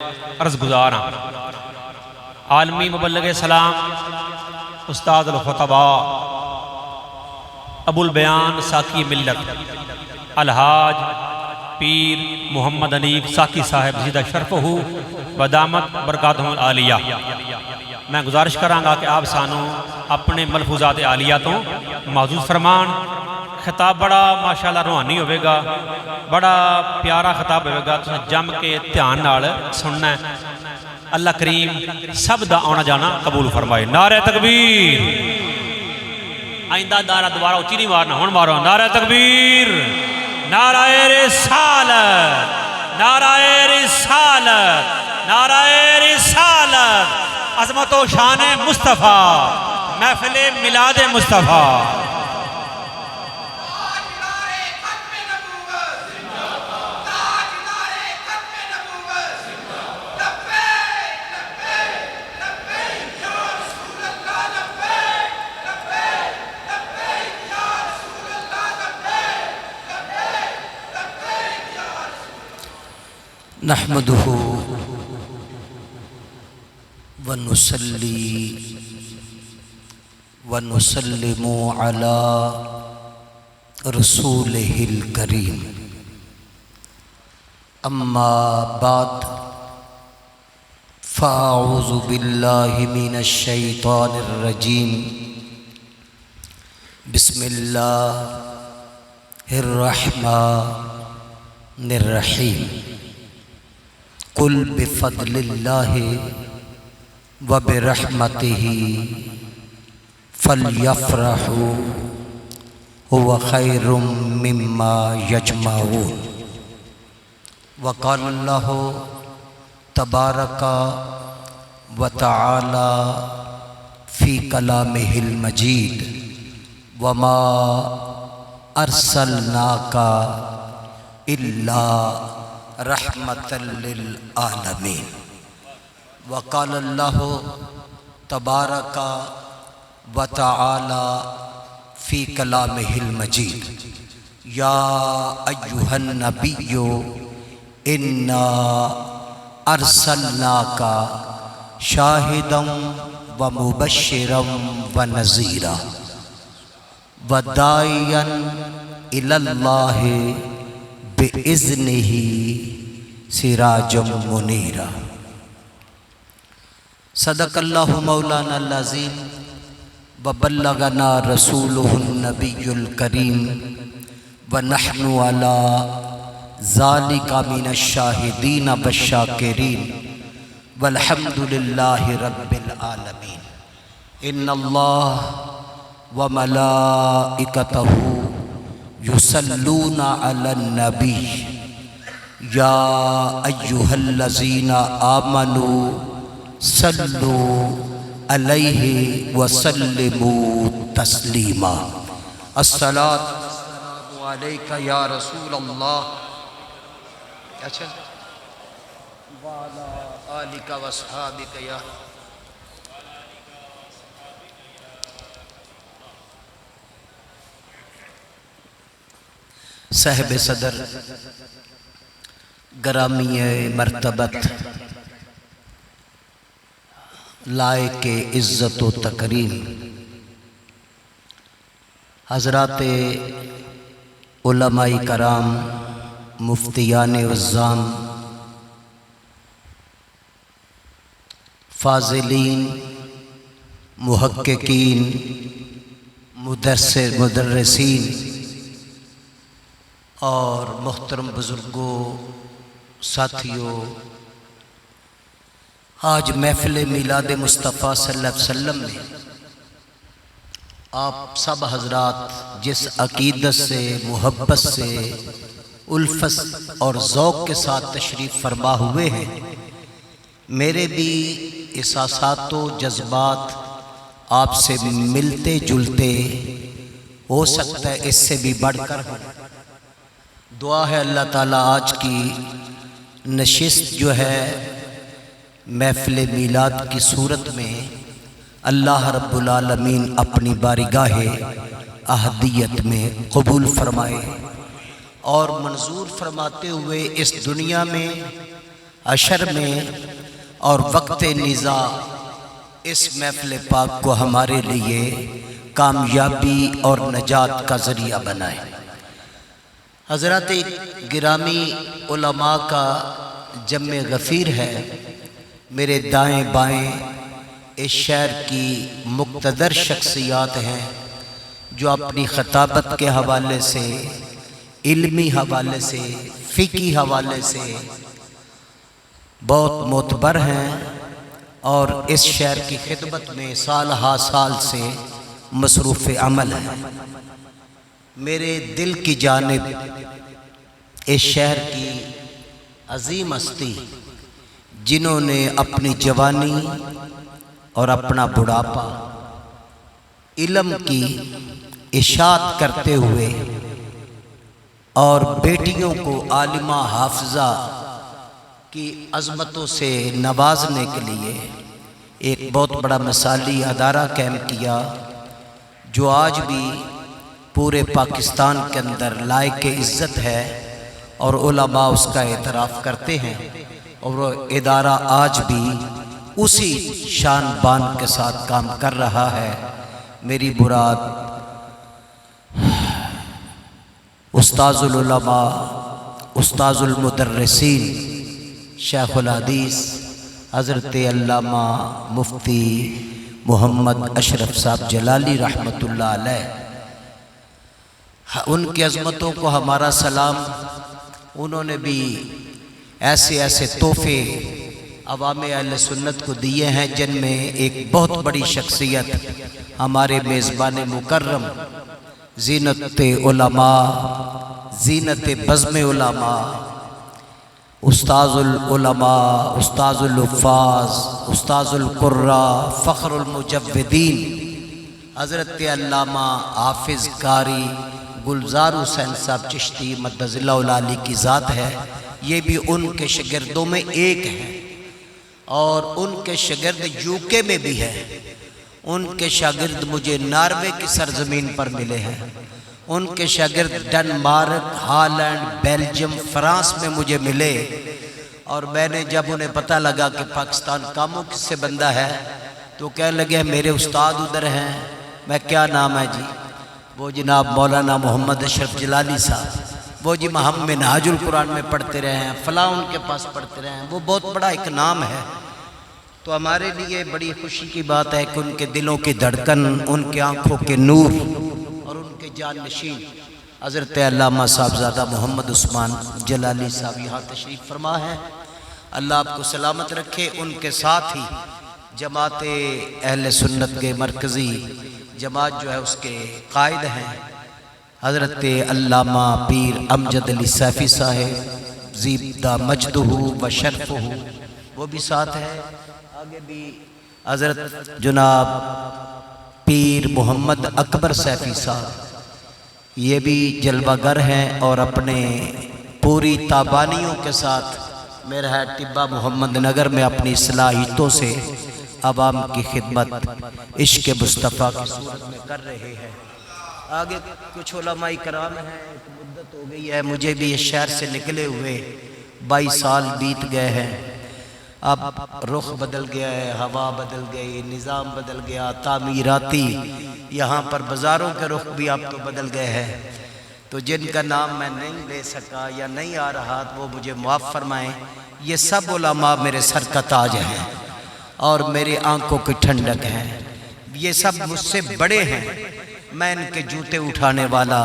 عرض گزاراں عالمی مبلغ سلام استاد الخطباء ابو البیان ساکی ملت الحاج پیر محمد حنیف ساکی صاحب زیدہ شرفہ ودامت برکاتہم العالیہ۔ میں گزارش کراں گا کہ آپ سانوں اپنے ملفوظات عالیہ تو معزوز فرمان۔ خطاب بڑا ماشاءاللہ روحانی ہوئے گا، بڑا پیارا خطاب ہوئے گا، تو جم کے دھیان نال سننا ہے۔ اللہ کریم سب دا آنا جانا قبول فرمائے۔ نعرہ تکبیر، آئندہ نعرہ دوبارہ اچھی نہیں مارنا، ہون مارو نعرہ تکبیر، نعرہ رسالت، نعرہ رسالت، نعرہ رسالت، عظمت و شان مصطفیٰ، محفل میلاد مصطفیٰ۔ نحمده ونصلي ونسلم على رسوله الكريم اما بعد فاعوذ بالله من الشيطان الرجيم بسم الله الرحمن الرحيم قل بفضل اللہ وبرحمتہ فلیفرحوا هو خیر مما یجمعون۔ وقال اللہ تبارک وتعالی فی کلامہ المجید وما ارسلناک الا رحمت للعالمین۔ وقال اللہ تبارک وتعالی فی کلامہ المجید یا ایہا النبی انا ارسلناک شاہدا ومبشرا ونذیرا وداعیا الی اللہ بِإِذْنِهِ سِرَاجًا مُنِيرًا۔ صدق اللہ مولانا العظیم وبلغنا رسولہ النبی الکریم ونحن علی ذالک من الشاہدین والشاکرین والحمد للہ رب العالمین۔ ان اللہ وملائکتہ یصلون علی النبی یا ایہا الذین آمنوا صلوا علیہ وسلموا تسلیما۔ الصلاۃ والسلام علیک یا رسول اللہ وعلی آلک واصحابک یا صاحب صدر گرامی مرتبت لائق عزت و تکریم حضرات علماء کرام مفتیان عظام فاضلین محققین مدرسین اور محترم بزرگوں ساتھیوں، آج محفل میلاد مصطفیٰ صلی اللہ علیہ وسلم میں آپ سب حضرات جس عقیدت سے، محبت سے، الفت اور ذوق کے ساتھ تشریف فرما ہوئے ہیں، میرے بھی احساسات و جذبات آپ سے ملتے جلتے ہو سکتا ہے اس سے بھی بڑھ کر ہو۔ دعا ہے اللہ تعالیٰ آج کی نشست جو ہے محفل میلاد کی صورت میں اللہ رب العالمین اپنی بارگاہ احدیت میں قبول فرمائے اور منظور فرماتے ہوئے اس دنیا میں عشر میں اور وقت نزاع اس محفل پاک کو ہمارے لیے کامیابی اور نجات کا ذریعہ بنائے۔ حضرات گرامی علماء کا جمع غفیر ہے، میرے دائیں بائیں اس شہر کی مقتدر شخصیات ہیں جو اپنی خطابت کے حوالے سے، علمی حوالے سے، فقہی حوالے سے بہت معتبر ہیں اور اس شہر کی خدمت میں سال ہا سال سے مصروف عمل ہیں۔ میرے دل کی جانب اس شہر کی عظیم ہستی جنہوں نے اپنی جوانی اور اپنا بڑھاپا علم کی اشاعت کرتے ہوئے اور بیٹیوں کو عالمہ حافظہ کی عظمتوں سے نوازنے کے لیے ایک بہت بڑا مثالی ادارہ قائم کیا، جو آج بھی پورے پاکستان کے اندر لائق عزت ہے اور علماء اس کا اعتراف کرتے ہیں، اور وہ ادارہ آج بھی اسی شان بان کے ساتھ کام کر رہا ہے۔ میری مراد استاذ العلماء، استاذ المدرسین، شیخ الحدیث حضرت علامہ مفتی محمد اشرف صاحب جلالی رحمۃ اللہ علیہ، ان کی عظمتوں کو ہمارا سلام۔ انہوں نے بھی ایسے ایسے تحفے عوام اہل سنت کو دیے ہیں، جن میں ایک بہت بڑی شخصیت ہمارے میزبان مکرم زینت علماء، زینت بزم علماء، استاذ العلماء، استاذ الحفاظ، استاذ القراء، فخر المجودین حضرت علامہ حافظ قاری گلزار حسین صاحب چشتی مدظ اللہ العالی کی ذات ہے۔ یہ بھی ان کے شاگردوں میں ایک ہیں، اور ان کے شاگرد UK میں بھی ہیں۔ ان کے شاگرد مجھے ناروے کی سرزمین پر ملے ہیں، ان کے شاگرد ڈنمارک، ہالینڈ، بیلجیم، فرانس میں مجھے ملے، اور میں نے جب انہیں پتہ لگا کہ پاکستان کاموں کس سے بندہ ہے تو کہنے لگے میرے استاد ادھر ہیں۔ میں کیا نام ہے جی؟ وہ جناب مولانا محمد اشرف جلالی صاحب، وہ جی ہم منہاج القرآن میں پڑھتے رہے ہیں، فلاں ان کے پاس پڑھتے رہے ہیں۔ وہ بہت بڑا ایک نام ہے، تو ہمارے لیے بڑی خوشی کی بات ہے کہ ان کے دلوں کی دھڑکن، ان کے آنکھوں کے نور اور ان کے جان نشین حضرت علامہ صاحبزادہ محمد عثمان جلالی صاحب یہاں تشریف فرما ہے۔ اللہ آپ کو سلامت رکھے۔ ان کے ساتھ ہی جماعت اہل سنت کے مرکزی جماعت جو ہے اس کے قائد ہیں حضرت علامہ پیر امجد علی سیفی صاحب زیبدہ مجدہ و شرفہ، وہ بھی ساتھ ہے۔ آگے بھی حضرت جناب پیر محمد اکبر سیفی صاحب، یہ بھی جلوہ گر ہیں اور اپنے پوری تابانیوں کے ساتھ میرا ٹبہ محمد نگر میں اپنی صلاحیتوں سے عوام کی خدمت عشق مصطفیٰ کی صورت میں کر رہے ہیں۔ آگے کچھ علماء کرام ہیں، ایک مدت ہو گئی ہے مجھے بھی اس شہر سے نکلے ہوئے، 22 سال بیت گئے ہیں۔ اب رخ بدل گیا ہے، ہوا بدل گئی، نظام بدل گیا، تعمیراتی یہاں پر بازاروں کے رخ بھی اب تو بدل گئے ہیں، تو جن کا نام میں نہیں لے سکا یا نہیں آ رہا وہ مجھے معاف فرمائیں۔ یہ سب علماء میرے سر کا تاج ہیں اور میری آنکھوں کی ٹھنڈک ہیں، یہ سب مجھ سے بڑے ہیں، میں ان کے جوتے اٹھانے والا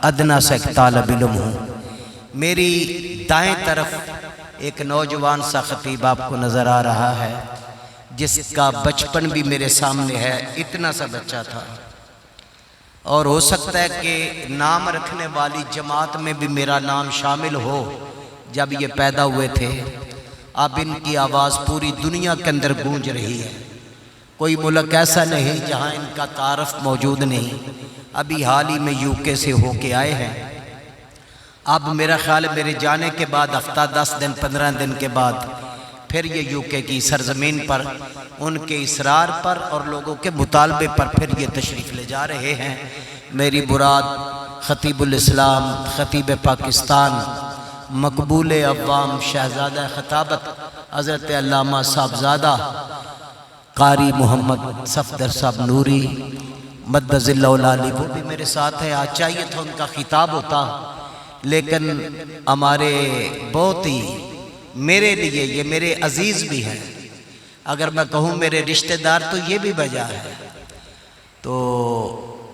ادنا سا ایک طالب علم ہوں۔ میری دائیں طرف ایک نوجوان سا خطیب آپ کو نظر آ رہا ہے، جس کا بچپن بھی میرے سامنے ہے، اتنا سا بچہ تھا، اور ہو سکتا ہے کہ نام رکھنے والی جماعت میں بھی میرا نام شامل ہو جب یہ پیدا ہوئے تھے۔ اب ان کی آواز پوری دنیا کے اندر گونج رہی ہے، کوئی ملک ایسا نہیں جہاں ان کا تعارف موجود نہیں۔ ابھی حال ہی میں UK سے ہو کے آئے ہیں۔ اب میرا خیال ہے میرے جانے کے بعد ہفتہ 10 دن 15 دن کے بعد پھر یہ UK کی سرزمین پر ان کے اصرار پر اور لوگوں کے مطالبے پر پھر یہ تشریف لے جا رہے ہیں۔ میری مراد خطیب الاسلام، خطیب پاکستان مقبول عوام شہزادہ خطابت حضرت علامہ صاحبزادہ قاری محمد صفدر صاحب نوری مدد اللہ العالی، وہ بھی میرے ساتھ ہے۔ آج چاہیے تھا ان کا خطاب ہوتا، لیکن ہمارے بہت ہی میرے لیے یہ میرے عزیز بھی ہیں، اگر میں کہوں میرے رشتہ دار تو یہ بھی بجا ہے۔ تو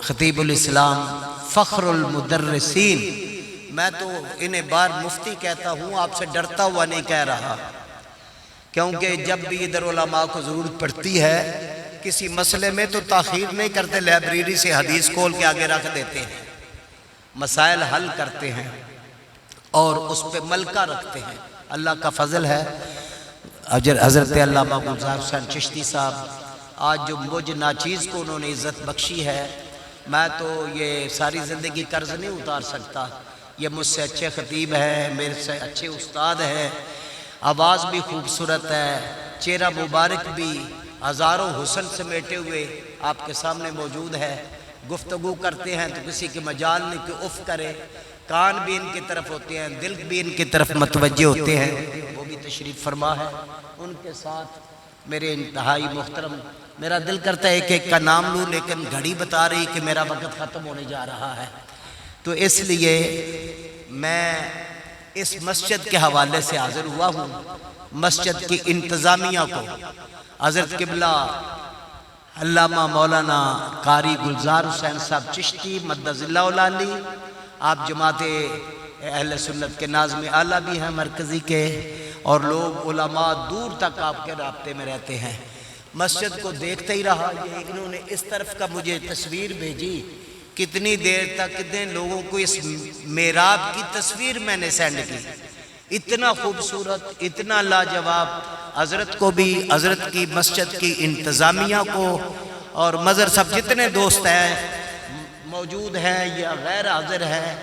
خطیب الاسلام فخر المدرسین، میں تو انہیں بار مفتی کہتا ہوں، آپ سے ڈرتا ہوا نہیں کہہ رہا، کیونکہ جب بھی ادھر علماء کو ضرورت پڑتی ہے کسی مسئلے میں تو تاخیر نہیں کرتے، لائبریری سے حدیث کھول کے آگے رکھ دیتے ہیں، مسائل حل کرتے ہیں اور اس پہ ملکہ رکھتے ہیں۔ اللہ کا فضل ہے، حضرت علامہ گلزار حسین چشتی صاحب آج جو مجھ ناچیز کو انہوں نے عزت بخشی ہے، میں تو یہ ساری زندگی قرض نہیں اتار سکتا۔ یہ مجھ سے اچھے خطیب ہیں، میرے سے اچھے استاد ہیں، آواز بھی خوبصورت ہے، چہرہ مبارک بھی ہزاروں حسن سمیٹے ہوئے آپ کے سامنے موجود ہے۔ گفتگو کرتے ہیں تو کسی کے مجال نہیں کہ اف کرے، کان بھی ان کی طرف ہوتے ہیں، دل بھی ان کی طرف متوجہ ہوتے ہیں، وہ بھی تشریف فرما ہے۔ ان کے ساتھ میرے انتہائی محترم، میرا دل کرتا ہے ایک ایک کا نام لوں، لیکن گھڑی بتا رہی کہ میرا وقت ختم ہونے جا رہا ہے، تو اس لیے میں اس مسجد کے حوالے سے حاضر ہوا ہوں۔ مسجد کی انتظامیہ کو حضرت قبلہ علامہ مولانا قاری گلزار حسین صاحب چشتی مدد اللہ العالی، آپ جماعت اہل سنت کے ناظم اعلیٰ بھی ہیں مرکزی کے، اور لوگ علماء دور تک آپ کے رابطے میں رہتے ہیں۔ مسجد کو دیکھتے ہی رہا، یہ انہوں نے اس طرف کا مجھے تصویر بھیجی، کتنی دیر تک کتنے لوگوں کو اس محراب کی تصویر میں نے سینڈ کی، اتنا خوبصورت، اتنا لاجواب۔ حضرت کو بھی، حضرت کی مسجد کی انتظامیہ کو، اور مظہر صاحب جتنے دوست ہیں موجود ہیں یا غیر حاضر ہیں،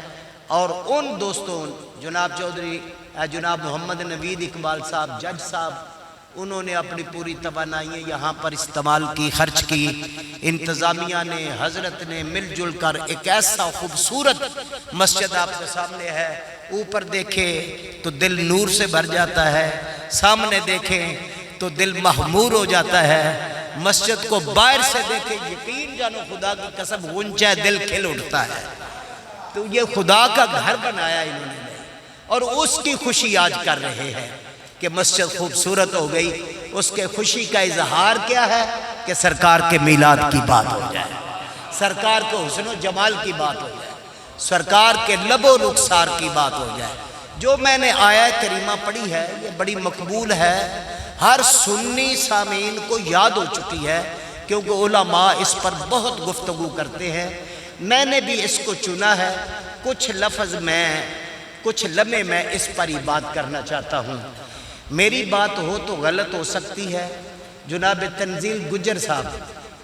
اور ان دوستوں جناب چودھری جناب محمد نوید اقبال صاحب جج صاحب، انہوں نے اپنی پوری توانائی یہاں پر استعمال کی، خرچ کی۔ انتظامیہ نے، حضرت نے مل جل کر ایک ایسا خوبصورت مسجد آپ کے سامنے ہے، اوپر دیکھیں تو دل نور سے بھر جاتا ہے، سامنے دیکھیں تو دل محمور ہو جاتا ہے، مسجد کو باہر سے دیکھیں یقین جانو خدا کی قسم غنچہ دل کھل اٹھتا ہے۔ تو یہ خدا کا گھر بنایا انہوں نے، اور اس کی خوشی آج کر رہے ہیں کہ مسجد خوبصورت ہو گئی۔ اس کے خوشی کا اظہار کیا ہے کہ سرکار کے میلاد کی بات ہو جائے، سرکار کے حسن و جمال کی بات ہو جائے، سرکار کے لب و رخسار کی بات ہو جائے۔ جو میں نے آیت کریمہ پڑھی ہے یہ بڑی مقبول ہے، ہر سنی سامعین کو یاد ہو چکی ہے، کیونکہ علماء اس پر بہت گفتگو کرتے ہیں۔ میں نے بھی اس کو چنا ہے، کچھ لفظ میں، کچھ لمحے میں اس پر ہی بات کرنا چاہتا ہوں۔ میری بات ہو تو غلط ہو سکتی ہے۔ جناب تنزیل گجر صاحب،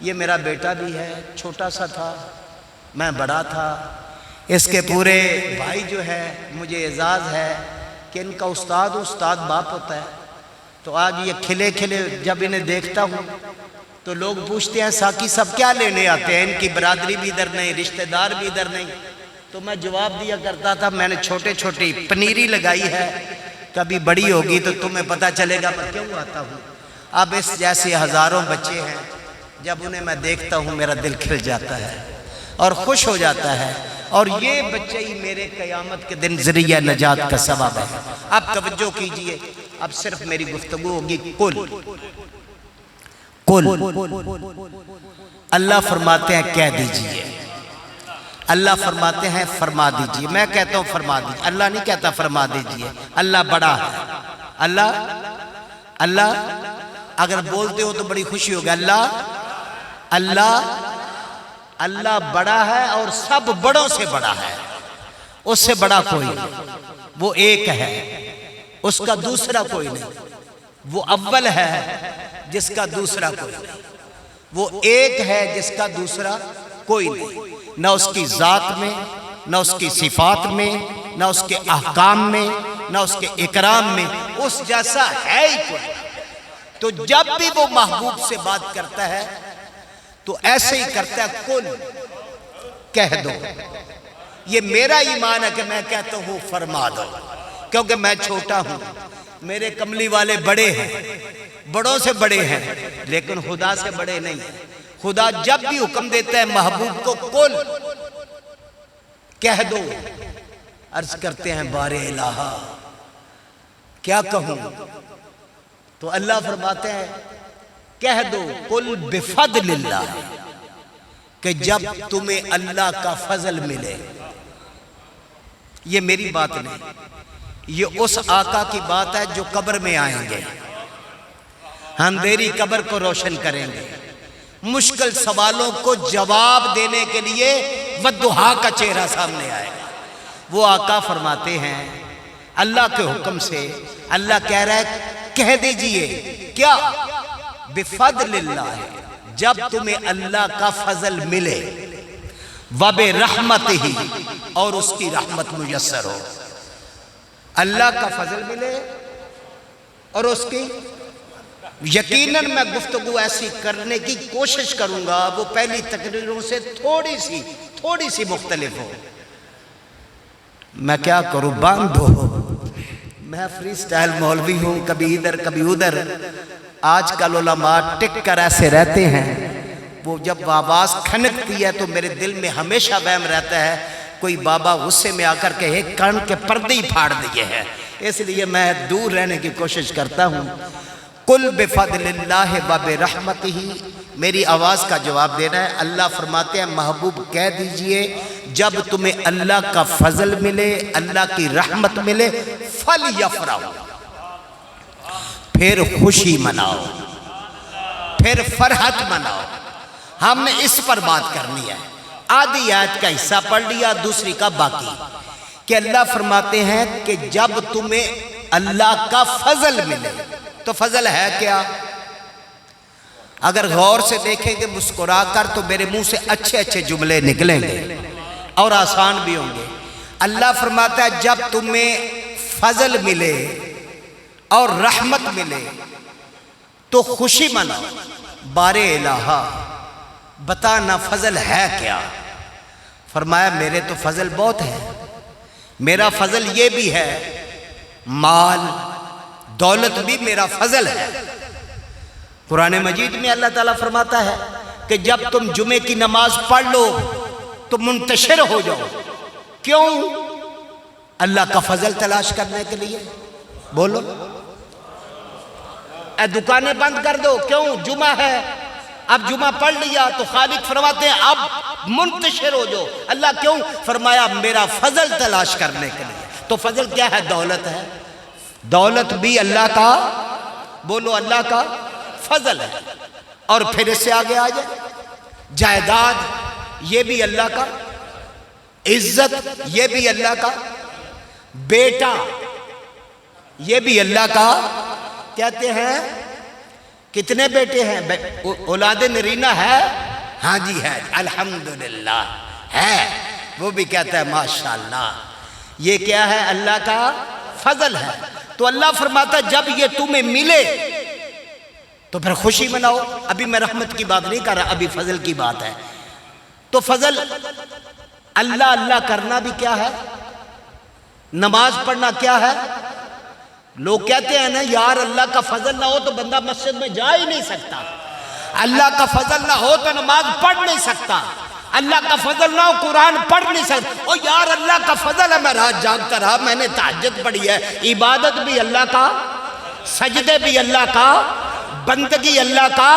یہ میرا بیٹا بھی ہے، چھوٹا سا تھا، میں بڑا تھا، اس کے پورے بھائی جو ہے، مجھے اعزاز ہے کہ ان کا استاد باپ ہوتا ہے۔ تو آج یہ کھلے کھلے جب انہیں دیکھتا ہوں تو لوگ پوچھتے ہیں ساقی صاحب کیا لینے آتے ہیں، ان کی برادری بھی ادھر نہیں، رشتہ دار بھی ادھر نہیں۔ تو میں جواب دیا کرتا تھا میں نے چھوٹے چھوٹی پنیری لگائی ہے، کبھی بڑی ہوگی تو تمہیں پتہ چلے گا میں کیوں آتا ہوں۔ اب اس جیسے ہزاروں بچے ہیں، جب انہیں میں دیکھتا ہوں میرا دل کھل جاتا ہے اور خوش ہو جاتا ہے، اور یہ بچے ہی میرے قیامت کے دن ذریعہ نجات کا سبب ہے۔ اب توجہ کیجئے، اب صرف میری گفتگو ہوگی کل اللہ فرماتے ہیں کہہ دیجئے، اللہ فرماتے ہیں فرما دیجئے، میں کہتا ہوں فرما دیجئے، اللہ نہیں کہتا فرما دیجئے۔ اللہ بڑا ہے، اللہ اگر بولتے ہو تو بڑی خوشی ہوگی، اللہ بڑا ہے اور سب بڑوں سے بڑا ہے، اس سے بڑا کوئی نہیں، وہ ایک ہے، اس کا دوسرا کوئی نہیں، وہ اول ہے جس کا دوسرا کوئی نہیں، وہ ایک ہے جس کا دوسرا کوئی نہیں، نہ اس کی ذات میں، نہ اس کی صفات میں، نہ اس کے احکام میں، نہ اس کے اکرام میں، اس جیسا ہے ہی کوئی۔ تو جب بھی وہ محبوب سے بات کرتا ہے تو ایسے ہی کرتا ہے کل کہہ دو۔ یہ میرا ایمان ہے کہ میں کہتا ہوں فرما دو، کیونکہ میں چھوٹا ہوں، میرے کملی والے بڑے ہیں، بڑوں سے بڑے ہیں، لیکن خدا سے بڑے نہیں ہیں۔ خدا جب بھی حکم دیتا ہے محبوب کو قل کہہ دو، عرض کرتے ہیں بار الہ کیا کہوں؟ تو اللہ فرماتے ہیں کہہ دو قل بفضل اللہ، کہ جب تمہیں اللہ کا فضل ملے۔ یہ میری بات نہیں، یہ اس آقا کی بات ہے جو قبر میں آئیں گے، اندھیری قبر کو روشن کریں گے، مشکل سوالوں کو جواب دینے کے لیے والضحیٰ کا چہرہ سامنے آئے گا۔ وہ آقا فرماتے ہیں اللہ کے حکم سے، اللہ کہہ رہا ہے کہہ دیجئے کیا؟ بفضل اللہ، جب تمہیں اللہ کا فضل ملے، وبرحمتہ، اور اس کی رحمت میسر ہو۔ اللہ کا فضل ملے اور اس کی، یقیناً میں گفتگو ایسی کرنے کی کوشش کروں گا وہ پہلی تقریروں سے تھوڑی سی مختلف ہو۔ میں کیا کروں، باندھو، میں فری سٹائل مولوی ہوں، کبھی ادھر کبھی ادھر۔ آج کل علماء ٹک کر ایسے رہتے ہیں، وہ جب آواز کھنکتی ہے تو میرے دل میں ہمیشہ وہم رہتا ہے کوئی بابا غصے میں آ کر کہے کان کے پردے ہی پھاڑ دیے ہیں، اس لیے میں دور رہنے کی کوشش کرتا ہوں۔ قل بفضل اللہ وبرحمتہ، میری آواز کا جواب دینا ہے۔ اللہ فرماتے ہیں محبوب کہہ دیجئے جب تمہیں اللہ کا فضل ملے، اللہ کی رحمت ملے، فَلْيَفْرَحُوا، پھر خوشی مناؤ، پھر فرحت مناؤ۔ ہم نے اس پر بات کرنی ہے۔ آدھی آیت کا حصہ پڑھ لیا، دوسری کا باقی، کہ اللہ فرماتے ہیں کہ جب تمہیں اللہ کا فضل ملے، تو فضل ہے کیا؟ اگر غور سے دیکھیں گے مسکرا کر تو میرے منہ سے اچھے اچھے جملے نکلیں گے اور آسان بھی ہوں گے۔ اللہ فرماتا ہے جب تمہیں فضل ملے اور رحمت ملے تو خوشی مناؤ۔ بار الہ بتا نہ فضل ہے کیا؟ فرمایا میرے تو فضل بہت ہے، میرا فضل یہ بھی ہے، مال دولت بھی میرا فضل ہے۔ قرآن مجید میں اللہ تعالیٰ فرماتا ہے کہ جب تم جمعے کی نماز پڑھ لو تو منتشر ہو جاؤ۔ کیوں؟ اللہ کا فضل تلاش کرنے کے لیے۔ بولو، اے دکانیں بند کر دو، کیوں؟ جمعہ ہے، اب جمعہ پڑھ لیا تو خالق فرماتے ہیں اب منتشر ہو جاؤ۔ اللہ کیوں؟ فرمایا میرا فضل تلاش کرنے کے لیے۔ تو فضل کیا ہے؟ دولت ہے، دولت بھی اللہ کا، بولو اللہ کا فضل ہے۔ اور پھر اس سے آگے آ جائے، جائیداد یہ بھی اللہ کا، عزت یہ بھی اللہ کا، بیٹا یہ بھی اللہ کا۔ کہتے ہیں کتنے بیٹے ہیں؟ اولاد نرینہ ہے؟ ہاں جی ہے، الحمدللہ ہے۔ وہ بھی کہتا ہے ماشاءاللہ۔ یہ کیا ہے؟ اللہ کا فضل ہے۔ تو اللہ فرماتا ہے جب یہ تمہیں ملے تو پھر خوشی مناؤ۔ ابھی میں رحمت کی بات نہیں کر رہا، ابھی فضل کی بات ہے۔ تو فضل، اللہ اللہ کرنا بھی کیا ہے؟ نماز پڑھنا کیا ہے؟ لوگ کہتے ہیں نا یار اللہ کا فضل نہ ہو تو بندہ مسجد میں جا ہی نہیں سکتا، اللہ کا فضل نہ ہو تو نماز پڑھ نہیں سکتا، اللہ کا فضل نہ ہو قرآن پڑھ نہیں سکتا۔ او یار اللہ کا فضل ہے، میں رات جاگتا رہا، میں نے تہجد پڑھی ہے، عبادت بھی اللہ کا، سجدے بھی اللہ کا، بندگی اللہ کا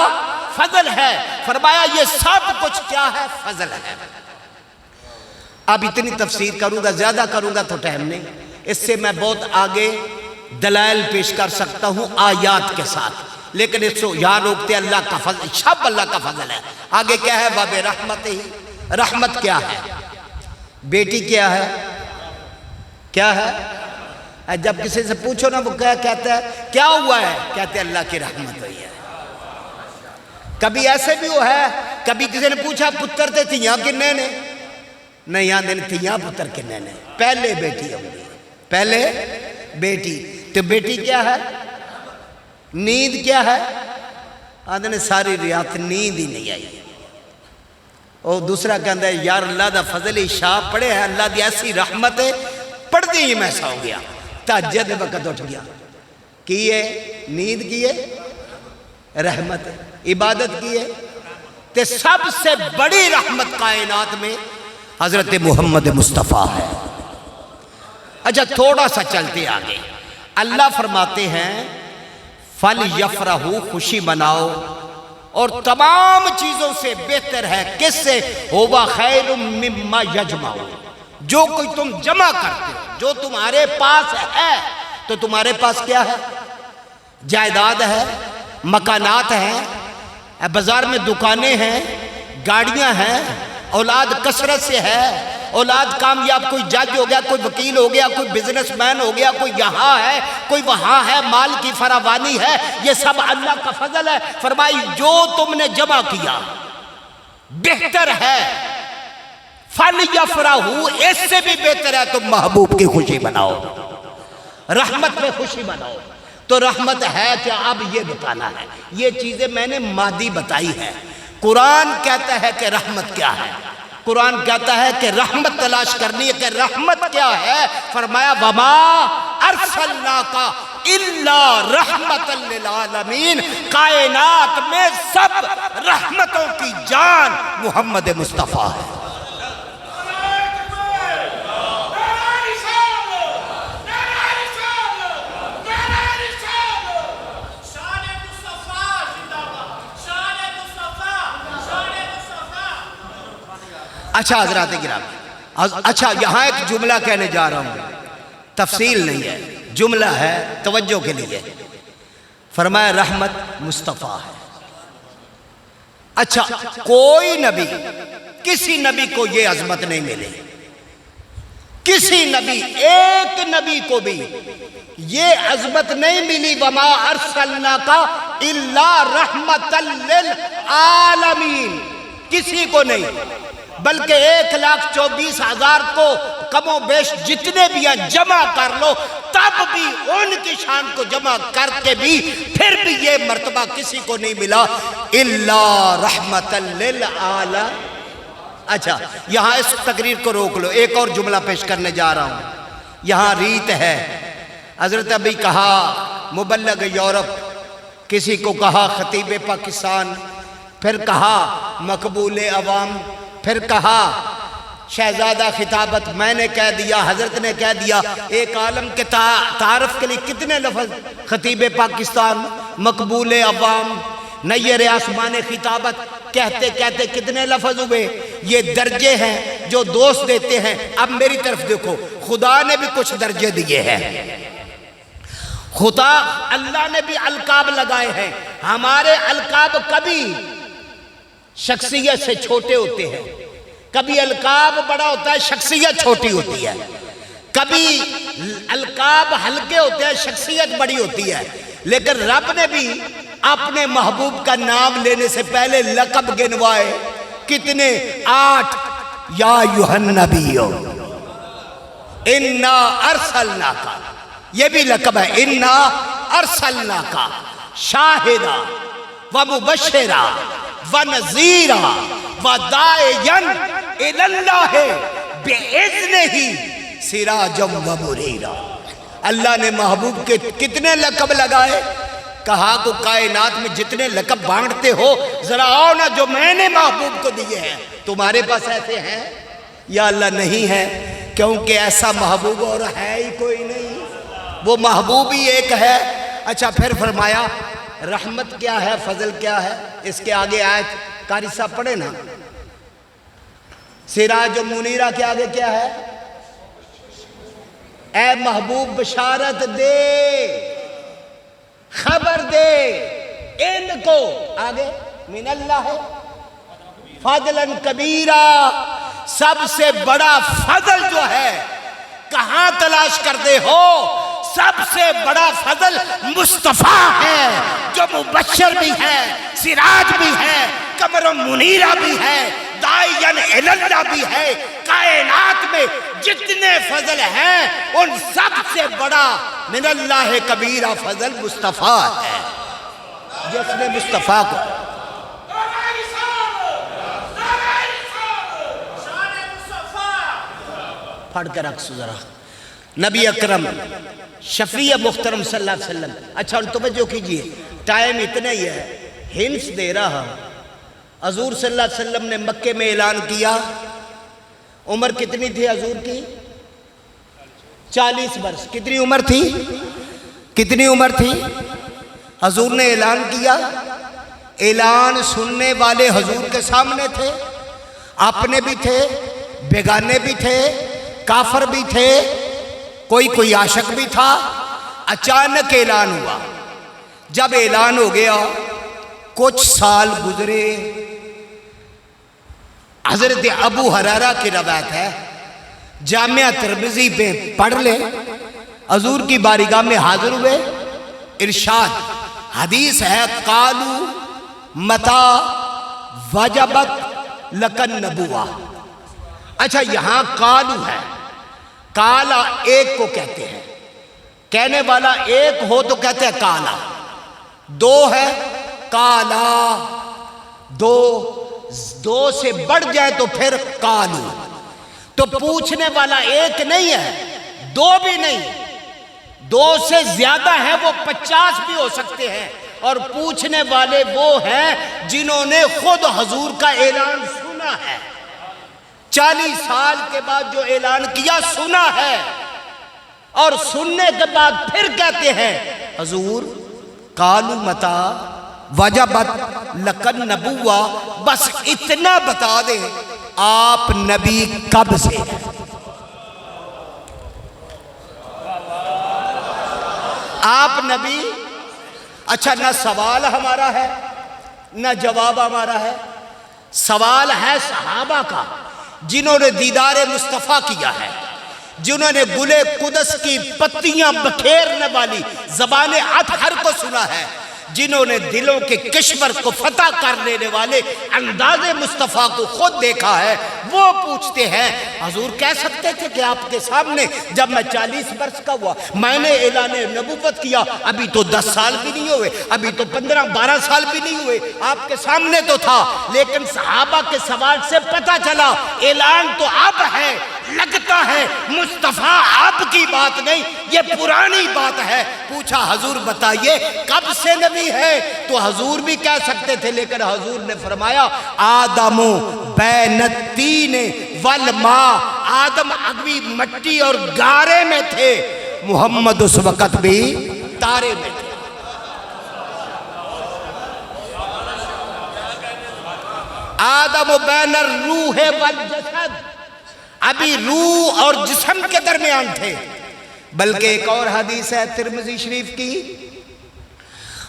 فضل ہے۔ فرمایا یہ سب کچھ کیا ہے؟ فضل ہے۔ اب اتنی تفسیر کروں گا، زیادہ کروں گا تو ٹائم نہیں، اس سے میں بہت آگے دلائل پیش کر سکتا ہوں آیات کے ساتھ، لیکن اس کو یہاں روکتے اللہ کا فضل، سب اللہ کا فضل ہے۔ آگے کیا ہے؟ باب رحمت ہی، رحمت کیا ہے؟ بیٹی کیا ہے؟ کیا ہے؟ جب کسی سے پوچھو نا وہ کیا کہتا ہے؟ کیا ہوا ہے؟ کہتے ہیں اللہ کی رحمت ہوئی ہے۔ کبھی ایسے بھی ہوا ہے، کبھی کسی نے پوچھا پتر تے تھیاں کنے نے؟ نہیں آدھے تھیاں پتر کنے نے، پہلے بیٹی ہوگی، پہلے بیٹی۔ تو بیٹی کیا ہے؟ نیند کیا ہے؟ آدھے نے ساری رات نیند ہی نہیں آئی۔ اور دوسرا کہتا ہے یار اللہ دا فضل ہی شاہ پڑے ہے، اللہ دی ایسی رحمت ہے، پڑھ دی ہی میں سو گیا۔ تہجد وقت اٹھ گیا کیے نیند کیے رحمت عبادت کیے تے سب سے بڑی رحمت کائنات میں حضرت محمد مصطفیٰ ہے۔ اچھا تھوڑا سا چلتے آگے، اللہ فرماتے ہیں فَلْيَفْرَحُوا خوشی مناؤ، اور تمام چیزوں سے بہتر ہے کس سے؟ هُوَ خَيْرٌ مِّمَّا يَجْمَعُ، جو کوئی تم جمع کرتے ہو، جو تمہارے پاس ہے، تو تمہارے پاس کیا ہے؟ جائیداد ہے، مکانات ہیں، بازار میں دکانیں ہیں، گاڑیاں ہیں، اولاد کثرت سے ہے، اولاد کامیاب، کوئی جج ہو گیا، کوئی وکیل ہو گیا، کوئی بزنس مین ہو گیا، کوئی یہاں ہے، کوئی وہاں ہے، مال کی فراوانی ہے، یہ سب اللہ کا فضل ہے۔ فرمائی جو تم نے جمع کیا بہتر ہے، فَلْيَفْرَحُوا، اس سے بھی بہتر ہے تم محبوب کی خوشی مناؤ، رحمت میں خوشی مناؤ۔ تو رحمت ہے کیا؟ اب یہ بتانا ہے، یہ چیزیں میں نے مادی بتائی ہے۔ قرآن کہتا ہے کہ رحمت کیا ہے، قرآن کہتا ہے کہ رحمت تلاش کرنی ہے کہ رحمت کیا ہے۔ فرمایا وَمَا أَرْسَلْنَاكَ إِلَّا رَحْمَةً لِلْعَالَمِينَ، کائنات میں سب رحمتوں کی جان محمد مصطفیٰ ہے۔ اچھا حضرات گرامی، اچھا یہاں ایک جملہ کہنے جا رہا ہوں، تفصیل نہیں ہے، جملہ ہے توجہ کے لیے۔ فرمایا رحمت مصطفیٰ ہے۔ اچھا کوئی نبی، کسی نبی کو یہ عظمت نہیں ملی، کسی نبی، ایک نبی کو بھی یہ عظمت نہیں ملی وَمَا أَرْسَلْنَاكَ إِلَّا رَحْمَةً لِلْعَالَمِينَ، کسی کو نہیں، بلکہ 1,24,000 کو کم و بیش جتنے بھی ہیں جمع کر لو، تب بھی ان کی شان کو جمع کر کے بھی پھر بھی یہ مرتبہ کسی کو نہیں ملا الا رحمت للعالمین۔ اچھا یہاں اس تقریر کو روک لو، ایک اور جملہ پیش کرنے جا رہا ہوں۔ یہاں ریت ہے، حضرت ابھی کہا مبلغ یورپ، کسی کو کہا خطیب پاکستان، پھر کہا مقبول عوام، پھر کہا شہزادہ خطابت، میں نے کہہ دیا، حضرت نے کہہ دیا۔ ایک عالم کے تعارف کے لیے کتنے لفظ؟ خطیب پاکستان، مقبول عوام، نیر آسمان خطابت، کہتے کہتے کتنے لفظ ہوئے؟ یہ درجے ہیں جو دوست دیتے ہیں۔ اب میری طرف دیکھو، خدا نے بھی کچھ درجے دیے ہیں، خدا اللہ نے بھی القاب لگائے ہیں۔ ہمارے القاب کبھی شخصیت سے چھوٹے ہوتے ہیں، کبھی القاب بڑا ہوتا ہے، شخصیت چھوٹی ہوتی ہے، کبھی القاب ہلکے ہوتے ہیں، شخصیت بڑی ہوتی ہے۔ لیکن رب نے بھی اپنے محبوب کا نام لینے سے پہلے لقب گنوائے، کتنے؟ 8۔ یا ایھا النبی انا ارسلناک، یہ بھی لقب ہے، انا ارسلناک شاہدا ومبشرا ونذیرا وداعیا الی اللہ باذنہ سراجا ومنیرا۔ اللہ نے محبوب کے کتنے لقب لگائے؟ کہا کو کائنات میں جتنے لقب بانٹتے ہو ذرا آؤ نا جو میں نے محبوب کو دیے ہیں، تمہارے پاس ایسے ہیں؟ یا اللہ نہیں ہے، کیونکہ ایسا محبوب اور ہے ہی کوئی نہیں، وہ محبوب ہی ایک ہے۔ اچھا پھر فرمایا رحمت کیا ہے، فضل کیا ہے؟ اس کے آگے آیت قاری صاحب پڑھے نا، سراج و منیرہ کے آگے کیا ہے؟ اے محبوب بشارت دے، خبر دے ان کو، آگے من اللہ فضلا کبیرا، سب سے بڑا فضل جو ہے کہاں تلاش کرتے ہو؟ سب سے بڑا فضل مصطفیٰ ہے، جو مبشر بھی ہے، سراج بھی ہے، قمر منیرہ بھی ہے، داعیاً الی اللہ بھی ہے۔ کائنات میں جتنے فضل ہیں ان سب سے بڑا من اللہ کبیرہ فضل مصطفیٰ ہے، جس نے مصطفیٰ کو پڑھ کے رکھ ذرا۔ نبی اکرم شفیع محترم صلی اللہ علیہ وسلم. اچھا ان توجہ کیجئے، ٹائم اتنا ہی ہے، ہنس دے رہا. حضور صلی اللہ علیہ وسلم نے مکے میں اعلان کیا. عمر کتنی تھی حضور کی؟ 40 برس. کتنی عمر تھی؟ کتنی عمر تھی؟ حضور نے اعلان کیا. اعلان سننے والے حضور کے سامنے تھے، اپنے بھی تھے، بیگانے بھی تھے، کافر بھی تھے، کوئی عاشق بھی تھا. اچانک اعلان ہوا. جب اعلان ہو گیا کچھ سال گزرے. حضرت ابو ہریرہ کی روایت ہے، جامعہ ترمذی پہ پڑھ لیں. حضور کی بارگاہ میں حاضر ہوئے. ارشاد حدیث ہے، قالو متا وجبت لکن نبوہ. اچھا یہاں قالو ہے، کالا ایک کو کہتے ہیں، کہنے والا ایک ہو تو کہتے ہیں کالا. دو ہے کالا، دو سے بڑھ جائے تو پھر کالو. تو پوچھنے والا ایک نہیں ہے، دو بھی نہیں، دو سے زیادہ ہے، وہ 50 بھی ہو سکتے ہیں. اور پوچھنے والے وہ ہیں جنہوں نے خود حضور کا اعلان سنا ہے. 40 سال کے بعد جو اعلان کیا سنا ہے، اور سننے کے بعد پھر کہتے ہیں حضور قالو متا وجبت لکن نبوہ. بس اتنا بتا دیں آپ نبی کب سے ہیں؟ آپ نبی. اچھا نہ سوال ہمارا ہے نہ جواب ہمارا ہے. سوال ہے صحابہ کا جنہوں نے دیدار مصطفیٰ کیا ہے، جنہوں نے گلے قدس کی پتیاں بکھیرنے والی زبان اطہر کو سنا ہے، جنہوں نے دلوں کے کشور کو فتح کر لینے والے انداز مصطفیٰ کو خود دیکھا ہے. وہ پوچھتے ہیں حضور کہہ سکتے تھے کہ آپ کے سامنے جب میں 40 برس کا ہوا میں نے اعلان نبوت کیا، ابھی تو 10 سال بھی نہیں ہوئے، ابھی تو 15-12 سال بھی نہیں ہوئے، آپ کے سامنے تو تھا. لیکن صحابہ کے سوال سے پتہ چلا اعلان تو اب ہے، لگتا ہے مصطفیٰ آپ کی بات نہیں، یہ پرانی بات ہے. پوچھا حضور بتائیے کب سے نبی ہے؟ تو حضور بھی کہہ سکتے تھے، لیکن حضور نے فرمایا آدم بین الطین والماء. آدم اگوی مٹی اور گارے میں تھے، محمد اس وقت بھی تارے میں تھے. آدم بین الروح والجسد، ابھی روح اور جسم کے درمیان تھے. بلکہ ایک اور حدیث ہے ترمذی شریف کی،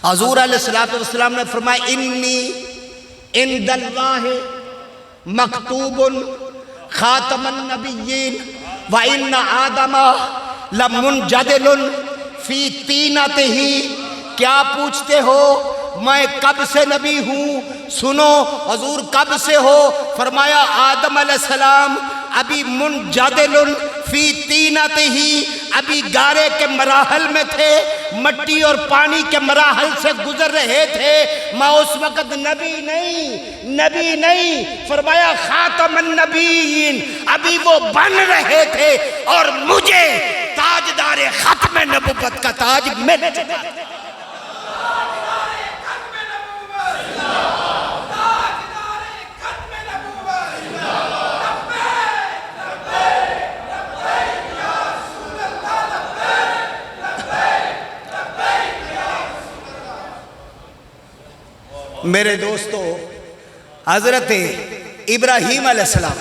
حضور علیہ السلام نے فرمایا انی عند اللہ مکتوب خاتم النبیین وَإِنَّ آدَمَ لَمُنْجَدِلٌ فِي طِينَتِهِ. کیا پوچھتے ہو میں کب سے نبی ہوں؟ سنو حضور کب سے ہو؟ فرمایا آدم علیہ السلام ابھی منجدل فی طینتہ، ابھی گارے کے مراحل میں تھے، مٹی اور پانی کے مراحل سے گزر رہے تھے. میں اس وقت نبی نہیں. فرمایا خاتم النبیین، ابھی وہ بن رہے تھے اور مجھے تاجدار ختم نبوت کا تاج مل چکا. میرے دوستو، حضرت ابراہیم علیہ السلام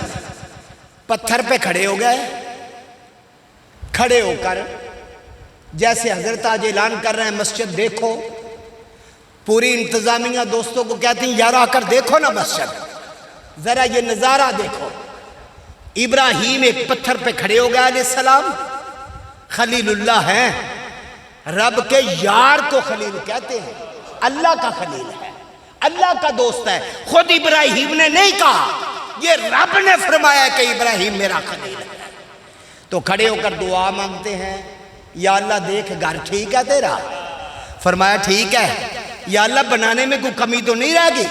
پتھر پہ کھڑے ہو گئے. کھڑے ہو کر جیسے حضرت آج اعلان کر رہے ہیں مسجد دیکھو، پوری انتظامیہ دوستوں کو کہتی ہیں یار آ کر دیکھو نا مسجد، ذرا یہ نظارہ دیکھو. ابراہیم ایک پتھر پہ کھڑے ہو گئے علیہ السلام. خلیل اللہ ہیں، رب کے یار کو خلیل کہتے ہیں، اللہ کا خلیل ہے، اللہ کا دوست ہے. خود ابراہیم نے نہیں کہا، یہ رب نے فرمایا کہ ابراہیم میرا خلیل ہے. تو کھڑے ہو کر دعا مانگتے ہیں، یا اللہ دیکھ گھر ٹھیک ہے تیرا؟ فرمایا ٹھیک ہے. یا اللہ بنانے میں کوئی کمی تو نہیں رہ گئی؟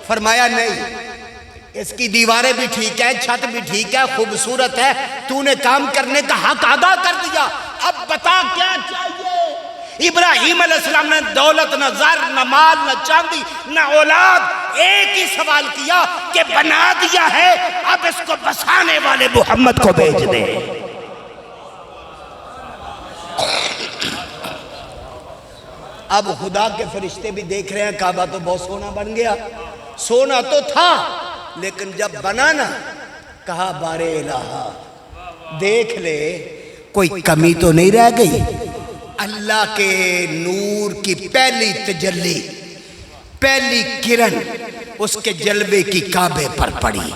فرمایا نہیں. اس کی دیواریں بھی ٹھیک ہے، چھت بھی ٹھیک ہے، خوبصورت ہے، تو نے کام کرنے کا حق ادا کر دیا، اب بتا کیا چاہیے؟ ابراہیم علیہ السلام نے دولت نہ زر نہ مال نہ چاندی نہ اولاد، ایک ہی سوال کیا کہ بنا دیا ہے، اب اس کو بسانے والے محمد کو بھیج دے۔ اب خدا کے فرشتے بھی دیکھ رہے ہیں کعبہ تو بہت سونا بن گیا، سونا تو تھا لیکن جب بنانا کہا بارے الہ دیکھ لے کوئی کمی تو نہیں رہ گئی۔ اللہ کے نور کی پہلی تجلی، پہلی کرن اس کے جلوے کی کعبے پر پڑی،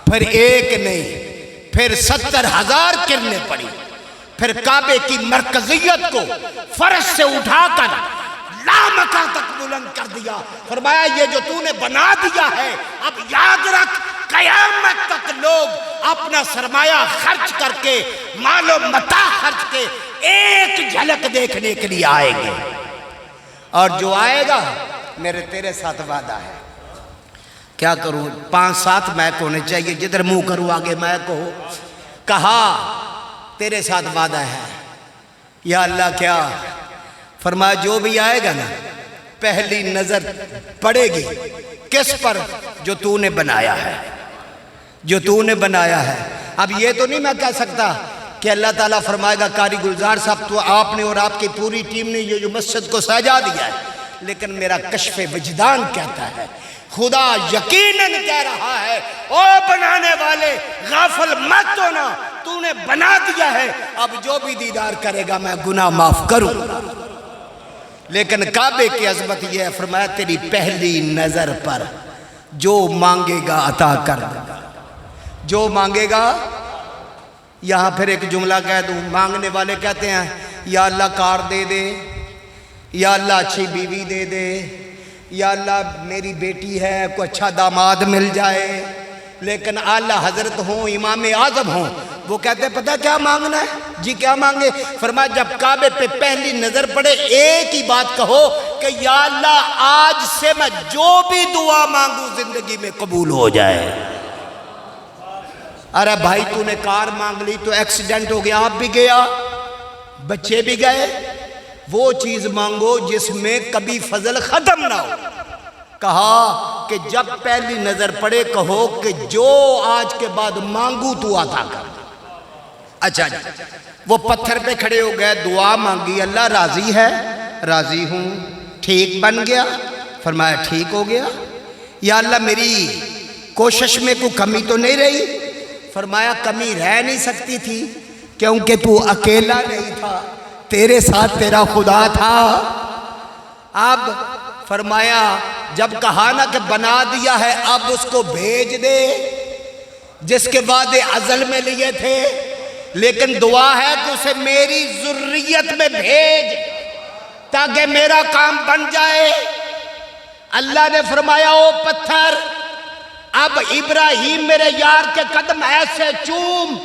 پھر ایک نہیں پھر 70,000 کرنیں پڑی، پھر کعبے کی مرکزیت کو فرش سے اٹھا کر لامکان تک بلند کر دیا۔ فرمایا یہ جو تو نے بنا دیا ہے اب یاد رکھ قیامت تک لوگ اپنا سرمایہ خرچ کر کے مال و متاع خرچ کے ایک جھلک دیکھنے کے لیے آئیں گے، اور جو آئے گا میرے تیرے ساتھ وعدہ ہے۔ کیا کروں؟ 5-7 میک ہونے چاہیے، جدھر منہ کروں آگے میک ہو۔ کہا تیرے ساتھ وعدہ ہے۔ یا اللہ کیا؟ فرمایا جو بھی آئے گا نا پہلی نظر پڑے گی کس پر؟ جو تو نے بنایا ہے، جو تو نے بنایا ہے۔ اب یہ تو نہیں میں کہہ سکتا کہ اللہ تعالیٰ فرمائے گا قاری گلزار صاحب تو آپ نے اور آپ کی پوری ٹیم نے یہ جو مسجد کو سجا دیا ہے، لیکن میرا کشف وجدان کہتا ہے خدا یقیناً کہہ رہا ہے او بنانے والے غافل مت ہونا، تو نے بنا دیا ہے، اب جو بھی دیدار کرے گا میں گناہ معاف کروں۔ لیکن کعبے کی عظمت یہ ہے، فرمایا تیری پہلی نظر پر جو مانگے گا عطا کر دوں گا، جو مانگے گا۔ یہاں پھر ایک جملہ کہہ دوں، مانگنے والے کہتے ہیں یا اللہ کار دے دے، یا اللہ اچھی بیوی دے دے، یا اللہ میری بیٹی ہے کوئی اچھا داماد مل جائے، لیکن اعلیٰ حضرت ہوں امام اعظم ہوں وہ کہتے ہیں پتہ کیا مانگنا ہے؟ جی کیا مانگے؟ فرمایا جب کعبے پہ پہلی نظر پڑے ایک ہی بات کہو کہ یا اللہ آج سے میں جو بھی دعا مانگوں زندگی میں قبول ہو جائے۔ ارے بھائی تو نے کار مانگ لی تو ایکسیڈنٹ ہو گیا، آپ بھی گیا، بچے بھی گئے، وہ چیز مانگو جس میں کبھی فضل ختم نہ ہو۔ کہا کہ جب پہلی نظر پڑے کہو کہ جو آج کے بعد مانگوں تو عطا کر۔ اچھا جی، وہ پتھر پہ کھڑے ہو گئے، دعا مانگی، اللہ راضی ہے؟ راضی ہوں۔ ٹھیک بن گیا؟ فرمایا ٹھیک ہو گیا۔ یا اللہ میری کوشش میں کوئی کمی تو نہیں رہی؟ فرمایا کمی رہ نہیں سکتی تھی کیونکہ تو اکیلا نہیں تھا، تیرے ساتھ تیرا خدا تھا۔ اب فرمایا جب کہا نا کہ بنا دیا ہے اب اس کو بھیج دے جس کے وعدے ازل میں لیے تھے، لیکن دعا ہے کہ اسے میری ذریت میں بھیج تاکہ میرا کام بن جائے۔ اللہ نے فرمایا او پتھر اب ابراہیم میرے یار کے قدم ایسے چوم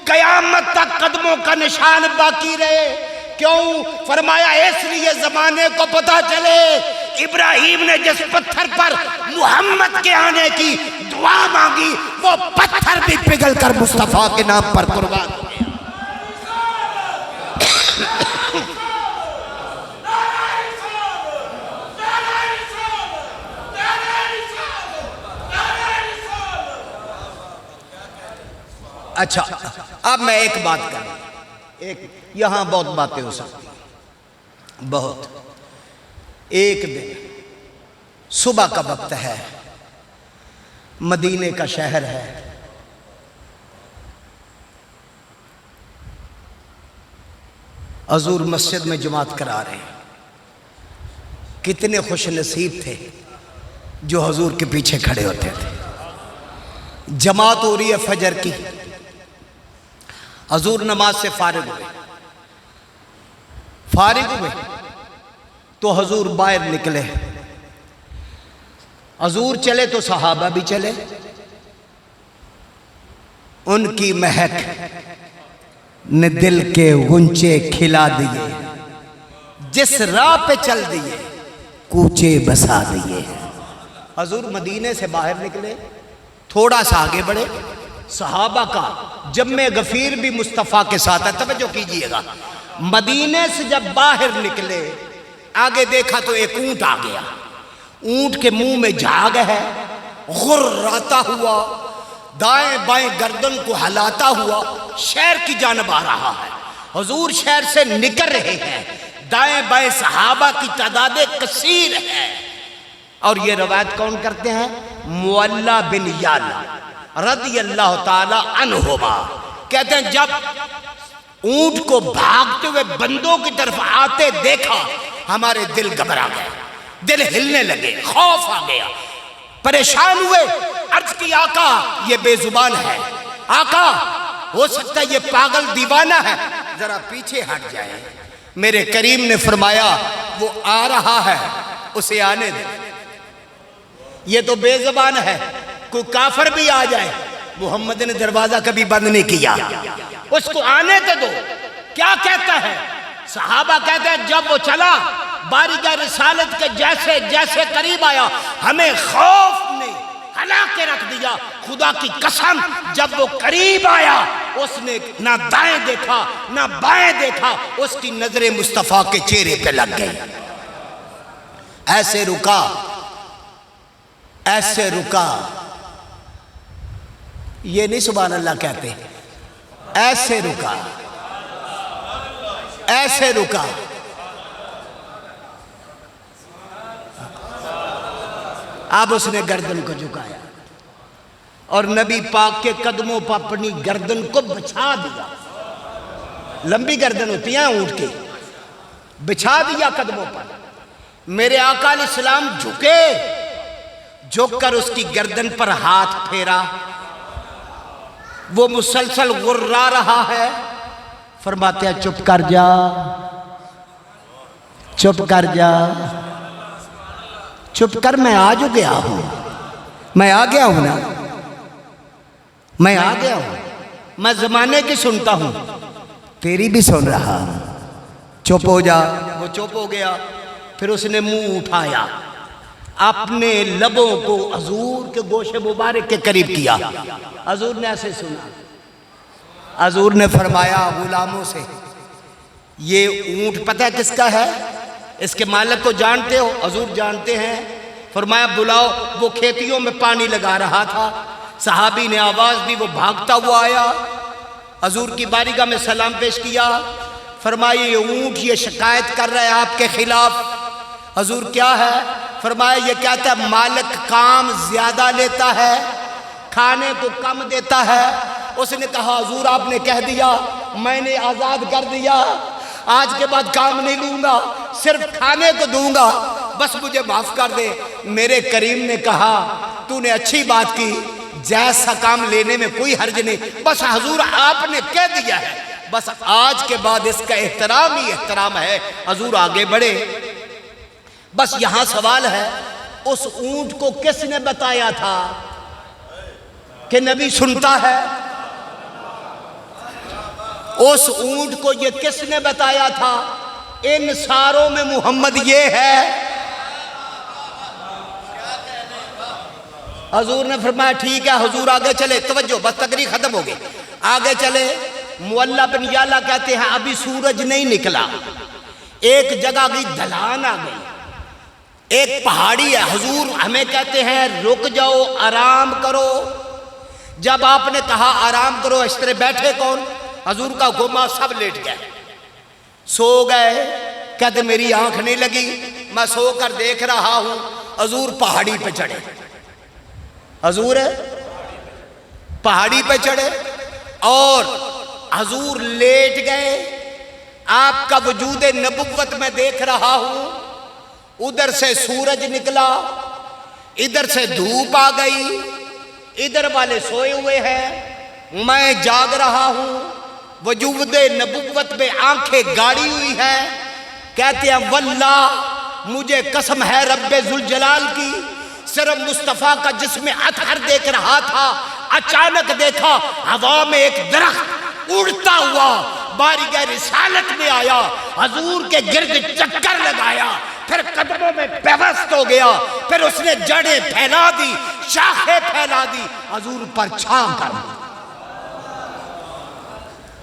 قیامت تک قدموں کا نشان باقی رہے۔ کیوں؟ فرمایا اس لیے زمانے کو پتہ چلے ابراہیم نے جس پتھر پر محمد کے آنے کی دعا مانگی وہ پتھر بھی پگھل کر مصطفیٰ کے نام پر قربان ہو گیا۔ اچھا اب میں ایک بات کروں، یہاں بہت باتیں ہو سکتی ہیں، بہت۔ ایک دن صبح کا وقت ہے، مدینے کا شہر ہے، حضور مسجد میں جماعت کرا رہے ہیں۔ کتنے خوش نصیب تھے جو حضور کے پیچھے کھڑے ہوتے تھے۔ جماعت ہو رہی ہے فجر کی، حضور نماز سے فارغ ہوئے تو حضور باہر نکلے، حضور چلے تو صحابہ بھی چلے، ان کی مہک نے دل کے غنچے کھلا دیے، جس راہ پہ چل دیے کوچے بسا دیے۔ حضور مدینے سے باہر نکلے، تھوڑا سا آگے بڑھے، صحابہ کا جمع غفیر بھی مصطفیٰ کے ساتھ ہے، توجہ کیجئے گا۔ مدینے سے جب باہر نکلے، آگے دیکھا تو ایک اونٹ آ گیا، اونٹ کے منہ میں جھاگ ہے، غراتا ہوا، دائیں بائیں گردن کو ہلاتا ہوا شہر کی جانب آ رہا ہے۔ حضور شہر سے نکل رہے ہیں، دائیں بائیں صحابہ کی تعداد کثیر ہے۔ اور یہ روایت کون کرتے ہیں؟ معلّہ بن یعلا رضی اللہ تعالی عنہما کہتے ہیں جب اونٹ کو بھاگتے ہوئے بندوں کی طرف آتے دیکھا، ہمارے دل گھبرا گئے، دل ہلنے لگے، خوف آ گیا، پریشان ہوئے، عرض کی آقا یہ بے زبان ہے، آقا ہو سکتا ہے یہ پاگل دیوانہ ہے، ذرا پیچھے ہٹ جائے۔ میرے کریم نے فرمایا وہ آ رہا ہے، اسے آنے دے، یہ تو بے زبان ہے، کوئی کافر بھی آ جائے، محمد نے دروازہ کبھی بند نہیں کیا، اس کو آنے تو دو۔ کیا کہتا ہے؟ صحابہ کہتے ہیں جب وہ چلا بارگاہ رسالت کے جیسے جیسے قریب آیا، ہمیں خوف نے ہلا کے رکھ دیا، خدا کی قسم جب وہ قریب آیا اس نے نہ دائیں دیکھا نہ بائیں دیکھا، اس کی نظریں مصطفیٰ کے چہرے پہ لگ گئی، ایسے رکا، ایسے رکا، یہ نہیں سبحان اللہ کہتے، ایسے رکا، ایسے رکا۔ اب اس نے گردن کو جھکایا اور نبی پاک کے قدموں پر اپنی گردن کو بچھا دیا، لمبی گردن ہوتی ہیں اونٹ کی، بچھا دیا قدموں پر۔ میرے آقا علیہ السلام جھکے، جھک کر اس کی گردن پر ہاتھ پھیرا، وہ مسلسل غرا رہا ہے، فرماتے ہیں چپ کر جا، چپ کر جا، چپ کر، میں آ جو گیا ہوں، میں آ گیا ہوں نا، میں آ گیا ہوں، میں زمانے کی سنتا ہوں، تیری بھی سن رہا، چپ ہو جا۔ وہ چپ ہو گیا، پھر اس نے منہ اٹھایا، اپنے لبوں کو حضور کے گوش مبارک کے قریب کیا، حضور نے ایسے سنا، حضور نے فرمایا غلاموں سے یہ اونٹ پتہ ہے کس کا ہے؟ اس کے مالک کو جانتے ہو؟ حضور جانتے ہیں۔ فرمایا بلاؤ، وہ کھیتیوں میں پانی لگا رہا تھا، صحابی نے آواز دی، وہ بھاگتا ہوا آیا، حضور کی بارگاہ میں سلام پیش کیا، فرمایا یہ اونٹ یہ شکایت کر رہا ہے آپ کے خلاف۔ حضور کیا ہے؟ فرمایا یہ کہتا ہے مالک کام زیادہ لیتا ہے، کھانے کو کم دیتا ہے۔ اس نے کہا حضور آپ نے کہہ دیا، میں نے آزاد کر دیا، آج کے بعد کام نہیں لوں گا، صرف کھانے کو دوں گا، بس مجھے معاف کر دے۔ میرے کریم نے کہا تو نے اچھی بات کی، جیسا کام لینے میں کوئی حرج نہیں، بس حضور آپ نے کہہ دیا ہے، بس آج کے بعد اس کا احترام ہی احترام ہے۔ حضور آگے بڑھے، بس یہاں سوال ہے اس اونٹ کو کس نے بتایا تھا کہ نبی سنتا ہے؟ اس اونٹ کو یہ کس نے بتایا تھا؟ ان ساروں میں محمد یہ ہے۔ حضور نے فرمایا ٹھیک ہے، حضور آگے چلے، توجہ بس تقریر ختم ہو گئی، آگے چلے۔ معلّہ بن یعلا کہتے ہیں ابھی سورج نہیں نکلا، ایک جگہ کی ڈھلان آ گئی، ایک پہاڑی ہے، حضور ہمیں کہتے ہیں رک جاؤ آرام کرو۔ جب آپ نے کہا آرام کرو، اس طرح بیٹھے کون؟ حضور کا گما، سب لیٹ گئے، سو گئے۔ کہتے میری آنکھ نہیں لگی، میں سو کر دیکھ رہا ہوں۔ حضور پہاڑی پہ چڑھے، حضور پہاڑی پہ چڑھے اور حضور لیٹ گئے۔ آپ کا وجود نبوت میں دیکھ رہا ہوں، ادھر سے سورج نکلا، ادھر سے دھوپ آ گئی، ادھر والے سوئے ہوئے ہیں، میں جاگ رہا ہوں، وجود نبوت میں آنکھیں گاڑی ہوئی ہیں۔ کہتے ہیں واللہ مجھے قسم ہے رب ذوالجلال کی، صرف مصطفیٰ کا جسم اطہر دیکھ رہا تھا، اچانک دیکھا ہوا میں ایک درخت اڑتا ہوا بارگاہ رسالت میں آیا، حضور کے گرد چکر لگایا، پھر قدموں میں پیوست ہو گیا، پھر اس نے جڑیں پھیلا دی، شاخیں پھیلا دی، حضور پر چھاں کر دی۔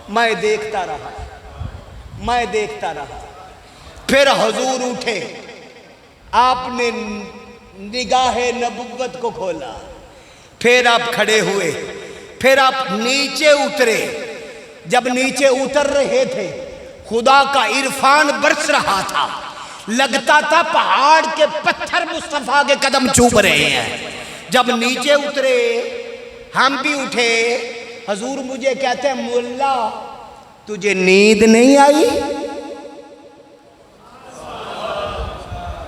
میں دیکھتا رہا، پھر حضور اٹھے، آپ نے نگاہ نبوت کو کھولا، پھر آپ کھڑے ہوئے، پھر آپ نیچے اترے۔ جب نیچے اتر رہے تھے خدا کا عرفان برس رہا تھا، لگتا تھا پہاڑ کے پتھر مصطفیٰ کے قدم چوم رہے ہیں۔ جب نیچے اترے ہم بھی اٹھے، حضور مجھے کہتے ہیں مولا تجھے نیند نہیں آئی؟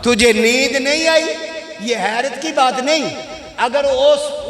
تجھے نیند نہیں آئی؟ یہ حیرت کی بات نہیں، اگر اس